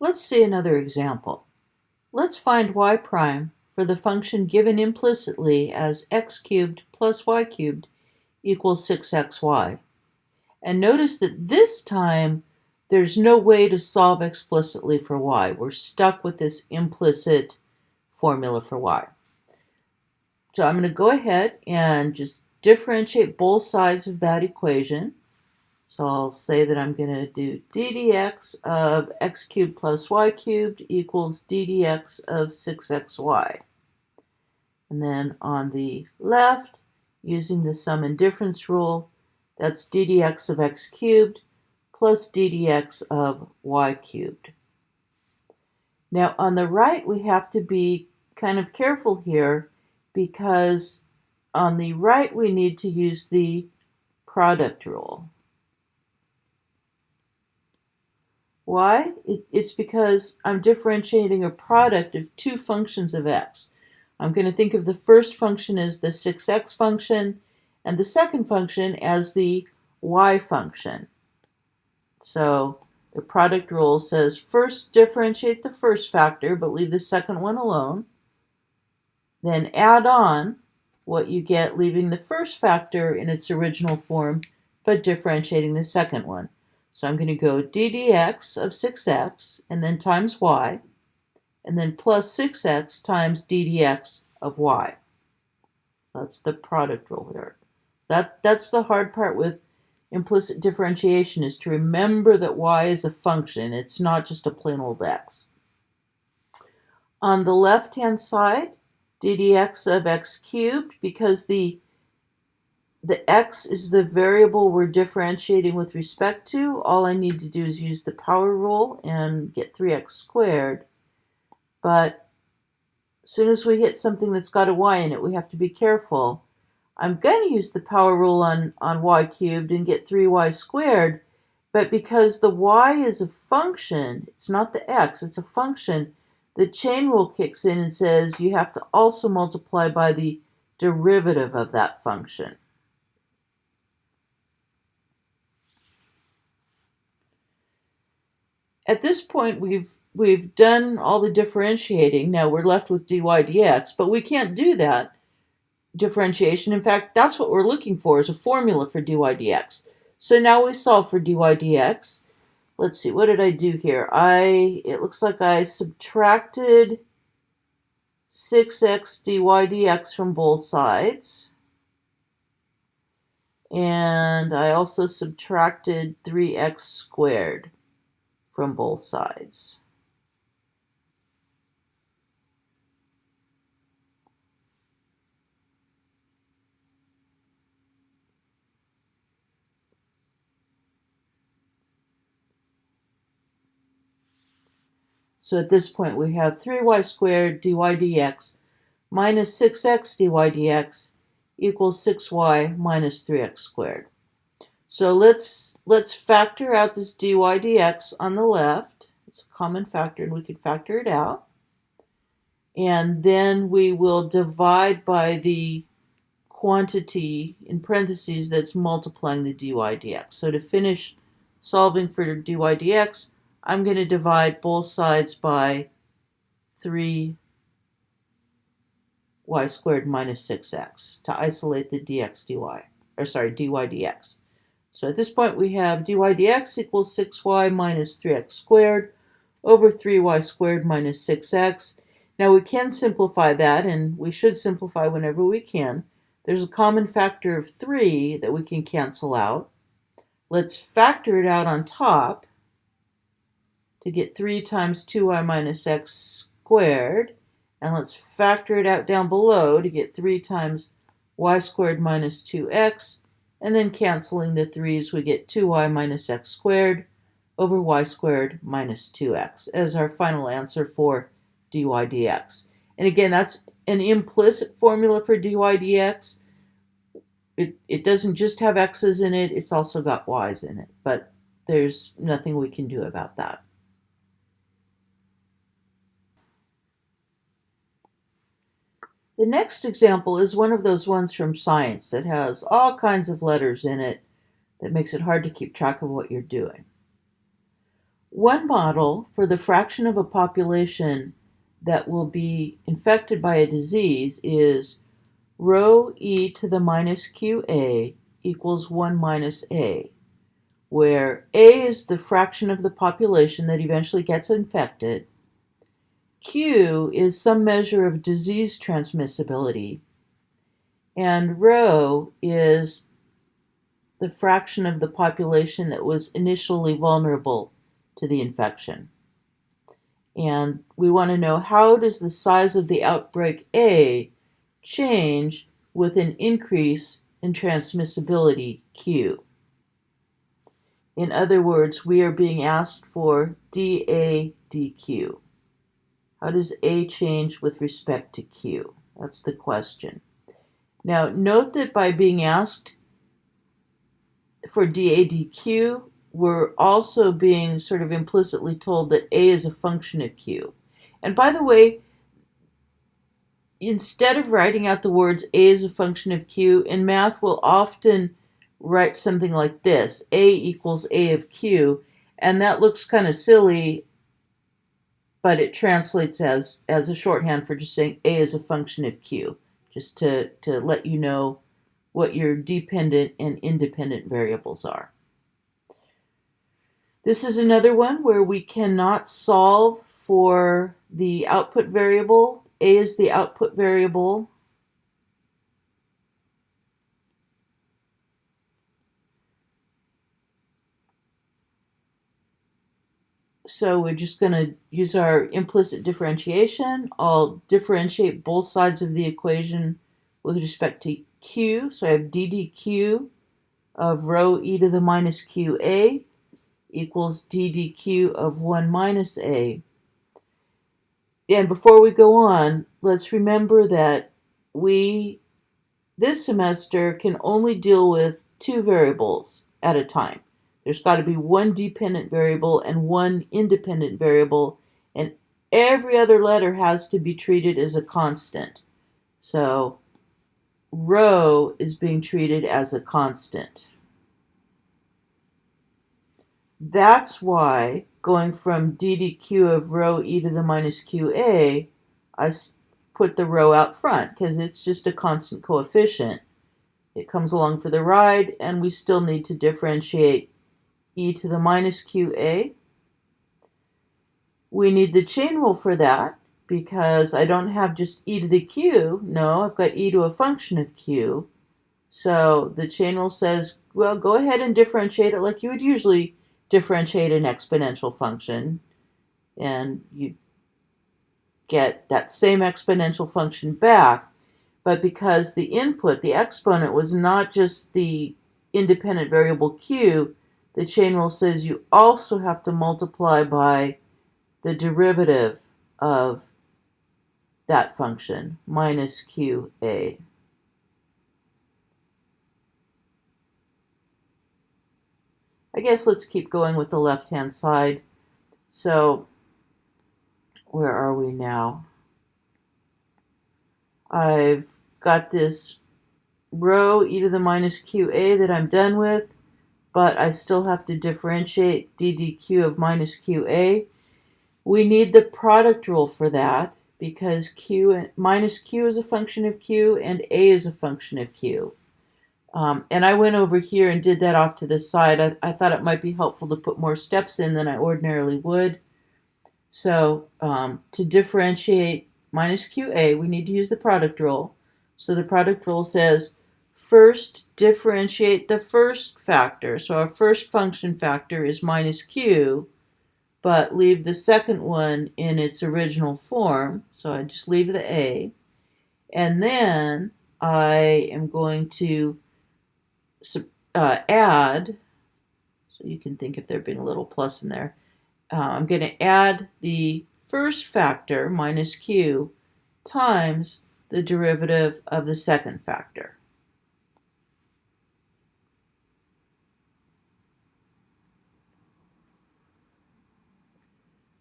Let's see another example. Let's find y prime for the function given implicitly as x cubed plus y cubed equals 6xy. And notice that this time there's no way to solve explicitly for y. We're stuck with this implicit formula for y. So I'm going to go ahead and just differentiate both sides of that equation. So I'll say that I'm going to do d dx of x cubed plus y cubed equals d dx of 6xy. And then on the left, using the sum and difference rule, that's d dx of x cubed plus d dx of y cubed. Now on the right, we have to be kind of careful here because on the right, we need to use the product rule. Why? It's because I'm differentiating a product of two functions of x. I'm going to think of the first function as the 6x function and the second function as the y function. So the product rule says first differentiate the first factor but leave the second one alone. Then add on what you get leaving the first factor in its original form but differentiating the second one. So I'm going to go d dx of 6x and then times y, and then plus 6x times d dx of y. That's the product rule here. That's the hard part with implicit differentiation, is to remember that y is a function. It's not just a plain old x. On the left-hand side, d dx of x cubed, because the x is the variable we're differentiating with respect to. All I need to do is use the power rule and get 3x squared. But as soon as we hit something that's got a y in it, we have to be careful. I'm going to use the power rule on y cubed and get 3y squared. But because the y is a function, it's not the x, it's a function, the chain rule kicks in and says you have to also multiply by the derivative of that function. At this point, we've done all the differentiating. Now we're left with dy dx, but we can't do that differentiation. In fact, that's what we're looking for, is a formula for dy dx. So now we solve for dy dx. Let's see, what did I do here? It looks like I subtracted 6x dy dx from both sides. And I also subtracted 3x squared from both sides. So at this point we have 3y squared dy dx minus 6x dy dx equals 6y minus 3x squared. So let's factor out this dy dx on the left. It's a common factor and we can factor it out. And then we will divide by the quantity in parentheses that's multiplying the dy dx. So to finish solving for dy dx, I'm going to divide both sides by 3y squared minus 6x to isolate the dy dx. So at this point we have dy dx equals 6y minus 3x squared over 3y squared minus 6x. Now we can simplify that, and we should simplify whenever we can. There's a common factor of 3 that we can cancel out. Let's factor it out on top to get 3 times 2y minus x squared. And let's factor it out down below to get 3 times y squared minus 2x. And then canceling the 3's, we get 2y minus x squared over y squared minus 2x as our final answer for dy dx. And again, that's an implicit formula for dy dx. It doesn't just have x's in it, it's also got y's in it. But there's nothing we can do about that. The next example is one of those ones from science that has all kinds of letters in it that makes it hard to keep track of what you're doing. One model for the fraction of a population that will be infected by a disease is rho e to the minus qa equals 1 minus a, where a is the fraction of the population that eventually gets infected, q is some measure of disease transmissibility, and rho is the fraction of the population that was initially vulnerable to the infection. And we want to know, how does the size of the outbreak A change with an increase in transmissibility Q? In other words, we are being asked for dA dQ. How does A change with respect to Q? That's the question. Now, note that by being asked for dA dQ, we're also being sort of implicitly told that A is a function of Q. And by the way, instead of writing out the words A is a function of Q, in math we'll often write something like this: A equals A of Q, and that looks kind of silly, but it translates as a shorthand for just saying A is a function of Q, just to let you know what your dependent and independent variables are. This is another one where we cannot solve for the output variable. A is the output variable. So we're just going to use our implicit differentiation. I'll differentiate both sides of the equation with respect to q. So I have d dq of rho e to the minus qa equals d dq of 1 minus a. And before we go on, let's remember that we, this semester, can only deal with two variables at a time. There's got to be one dependent variable and one independent variable, and every other letter has to be treated as a constant. So rho is being treated as a constant. That's why going from d dq of rho e to the minus qa, I put the rho out front because it's just a constant coefficient. It comes along for the ride, and we still need to differentiate e to the minus qa. We need the chain rule for that because I don't have just e to the q. No, I've got e to a function of q. So the chain rule says, well, go ahead and differentiate it like you would usually differentiate an exponential function, and you get that same exponential function back. But because the input, the exponent, was not just the independent variable q, the chain rule says you also have to multiply by the derivative of that function, minus qa. I guess let's keep going with the left-hand side. So where are we now? I've got this rho e to the minus qa that I'm done with, but I still have to differentiate d dq of minus qa. We need the product rule for that because q and minus q is a function of q and a is a function of q. And I went over here and did that off to the side. I thought it might be helpful to put more steps in than I ordinarily would. So to differentiate minus qa, we need to use the product rule. So the product rule says, first differentiate the first factor. So our first function factor is minus q, but leave the second one in its original form. So I just leave the a. And then I am going to add, so you can think of there being a little plus in there, I'm going to add the first factor, minus q, times the derivative of the second factor.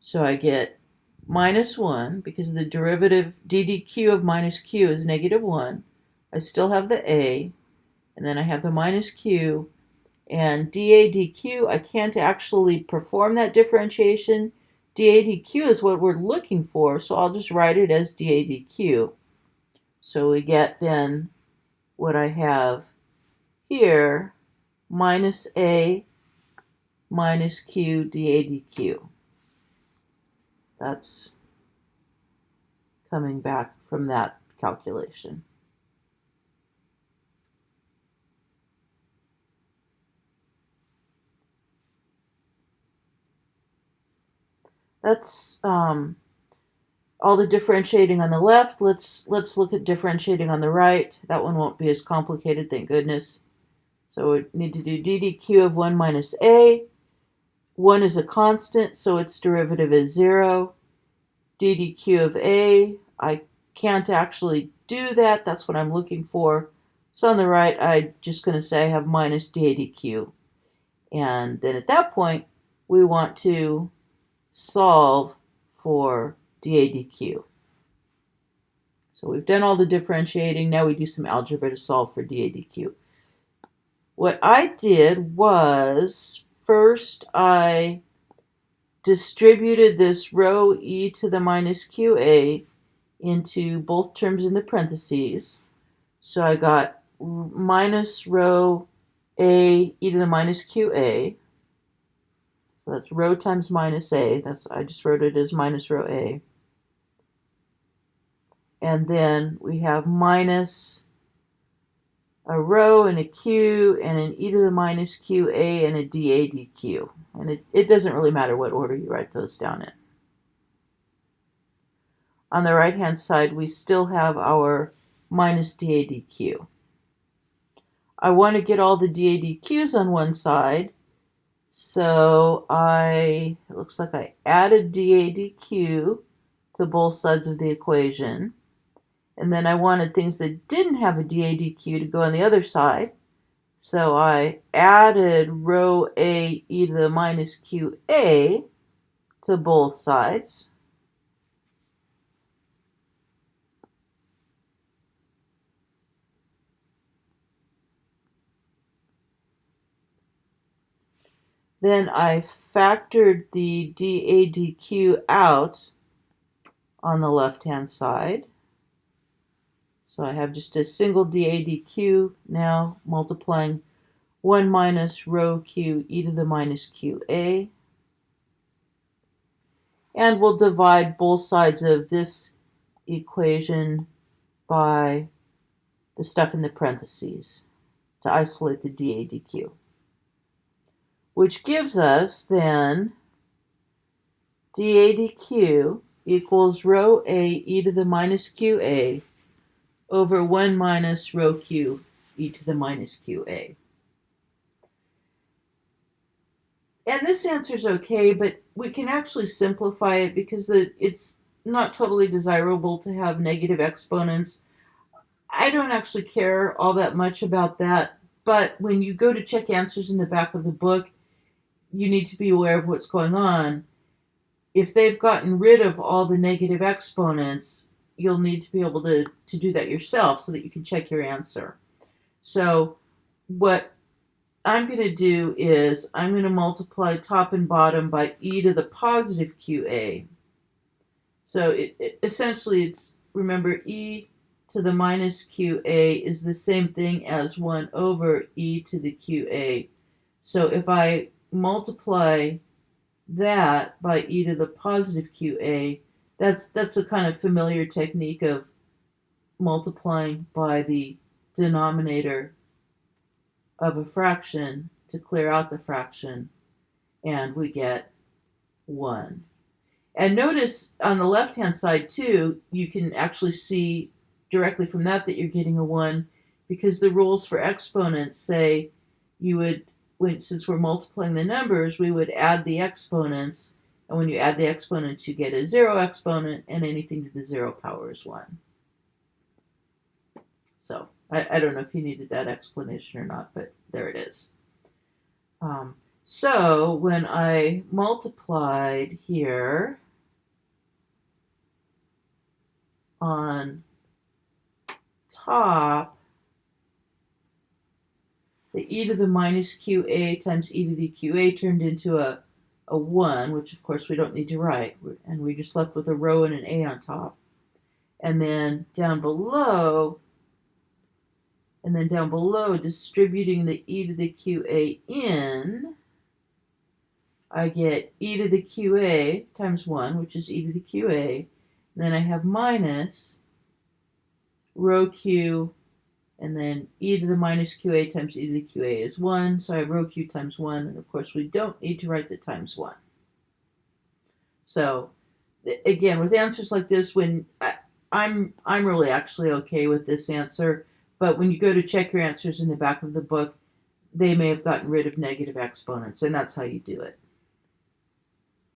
So I get minus 1, because the derivative d dq of minus q is negative 1. I still have the a, and then I have the minus q, And dA dq, I can't actually perform that differentiation. dA dq is what we're looking for, so I'll just write it as dA dq. So we get then what I have here, minus A minus Q dA dq. That's coming back from that calculation. That's all the differentiating on the left. Let's look at differentiating on the right. That one won't be as complicated, thank goodness. So we need to do d dq of 1 minus a. 1 is a constant, so its derivative is 0. d dq of a, I can't actually do that. That's what I'm looking for. So on the right, I'm just going to say I have minus dA dq. And then at that point, we want to solve for dA dq. So we've done all the differentiating. Now we do some algebra to solve for dA dq. What I did was, first I distributed this rho e to the minus qa into both terms in the parentheses. So I got minus rho a e to the minus qa. So that's rho times minus a. I just wrote it as minus rho a. And then we have minus a rho and a q and an e to the minus qa and a dA dq. And it doesn't really matter what order you write those down in. On the right hand side, we still have our minus dA dq. I want to get all the dA dq's on one side, so it looks like I added dA dq to both sides of the equation. And then I wanted things that didn't have a dA dq to go on the other side. So I added rho a e to the minus qa to both sides. Then I factored the dA dq out on the left-hand side. So I have just a single dA dq now multiplying 1 minus rho q e to the minus qa. And we'll divide both sides of this equation by the stuff in the parentheses to isolate the dA dq. Which gives us then dA dq equals rho a e to the minus qa over 1 minus rho q e to the minus qa. And this answer is okay, but we can actually simplify it because it's not totally desirable to have negative exponents. I don't actually care all that much about that, but when you go to check answers in the back of the book, you need to be aware of what's going on. If they've gotten rid of all the negative exponents, you'll need to be able to do that yourself so that you can check your answer. So what I'm going to do is I'm going to multiply top and bottom by e to the positive qa. So essentially it's, remember, e to the minus qa is the same thing as 1 over e to the qa. So if I multiply that by e to the positive qa, that's a kind of familiar technique of multiplying by the denominator of a fraction to clear out the fraction, and we get 1. And notice on the left-hand side, too, you can actually see directly from that you're getting a 1, because the rules for exponents say you would, since we're multiplying the numbers, we would add the exponents, and when you add the exponents, you get a 0 exponent, and anything to the 0 power is 1. So I don't know if you needed that explanation or not, but there it is. So when I multiplied here on top, the e to the minus qa times e to the qa turned into a 1, which of course we don't need to write, and we're just left with a rho and an a on top. And then down below, distributing the e to the qa in, I get e to the qa times 1, which is e to the qa. And then I have minus rho q, and then e to the minus qa times e to the qa is 1, so I have rho q times 1, and of course we don't need to write the times 1. So again, with answers like this, when I'm really actually okay with this answer, but when you go to check your answers in the back of the book, they may have gotten rid of negative exponents, and that's how you do it.